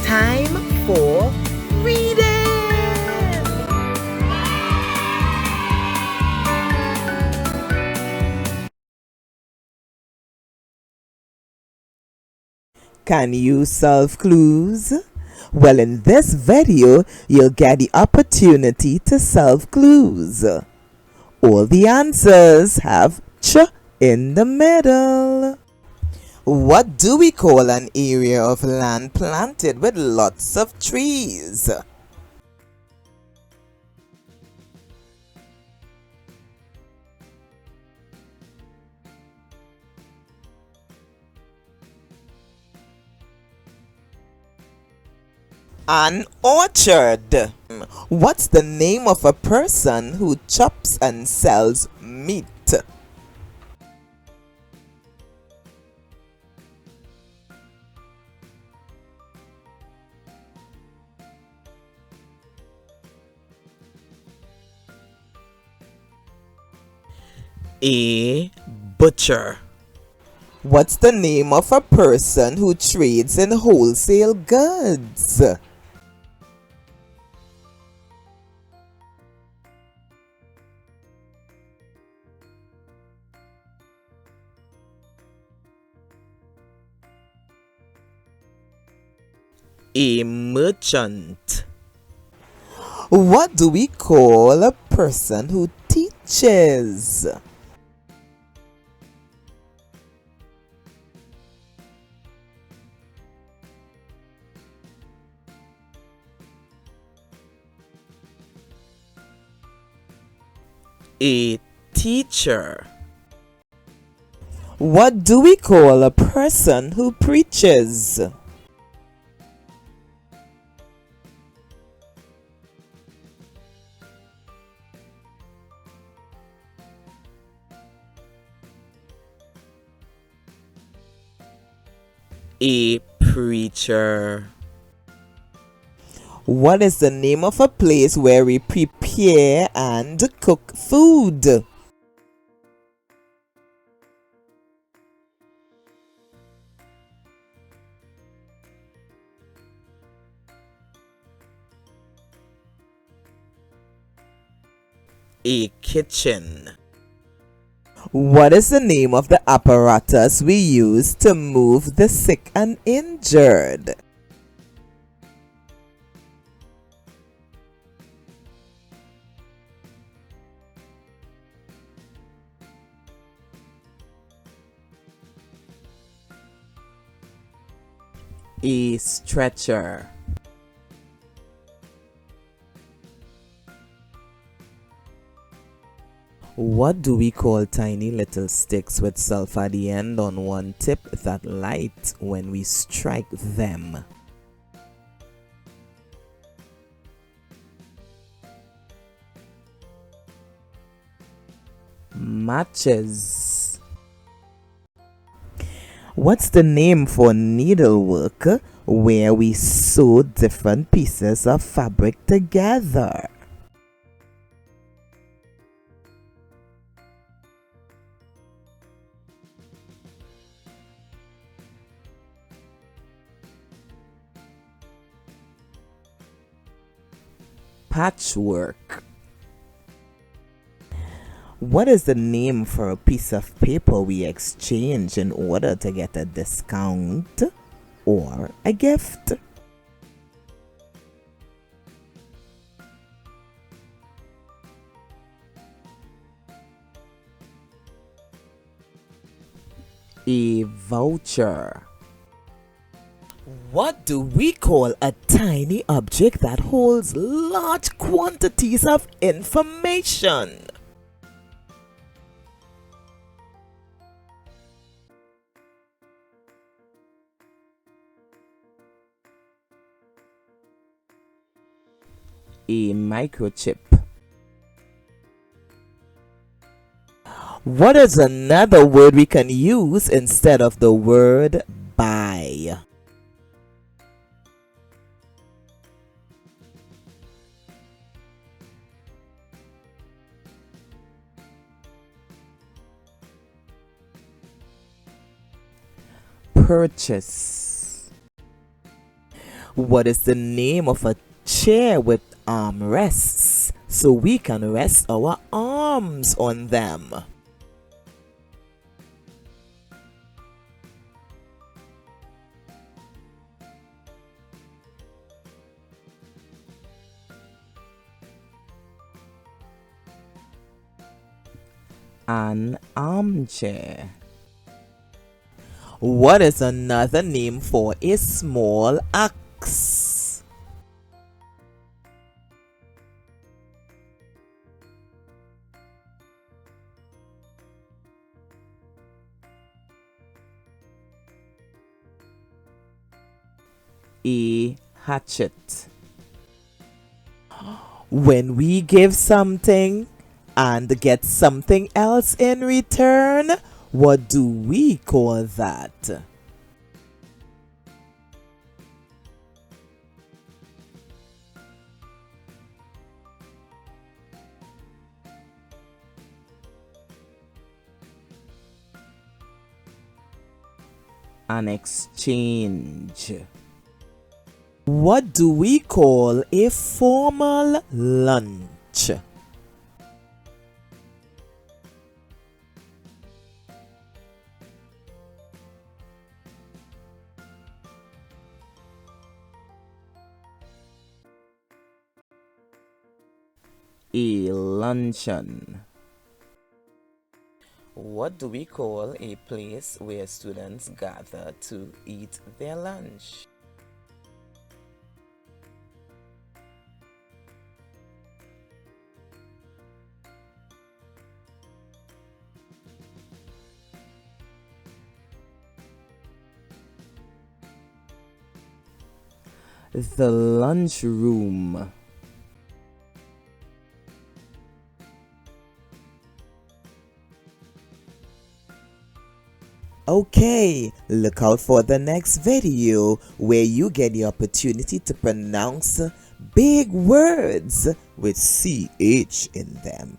time for reading. Can you solve clues? Well, in this video, you'll get the opportunity to solve clues. All the answers have ch in the middle. What do we call an area of land planted with lots of trees? An orchard. What's the name of a person who chops and sells meat? A butcher. What's the name of a person who trades in wholesale goods? A merchant. What do we call a person who teaches? A teacher. What do we call a person who preaches? A preacher. What is the name of a place where we prepare and cook food? A kitchen. What is the name of the apparatus we use to move the sick and injured? A stretcher. What do we call tiny little sticks with sulfur at the end on one tip that light when we strike them? Matches. What's the name for needlework where we sew different pieces of fabric together? Patchwork. What is the name for a piece of paper we exchange in order to get a discount or a gift? A voucher. What do we call a tiny object that holds large quantities of information? A microchip. What is another word we can use instead of the word buy? Purchase. What is the name of a chair with armrests so we can rest our arms on them? An armchair. What is another name for a small axe? A hatchet. When we give something and get something else in return, what do we call that? An exchange. What do we call a formal lunch? A luncheon. What do we call a place where students gather to eat their lunch? The lunchroom. Okay, look out for the next video where you get the opportunity to pronounce big words with CH in them.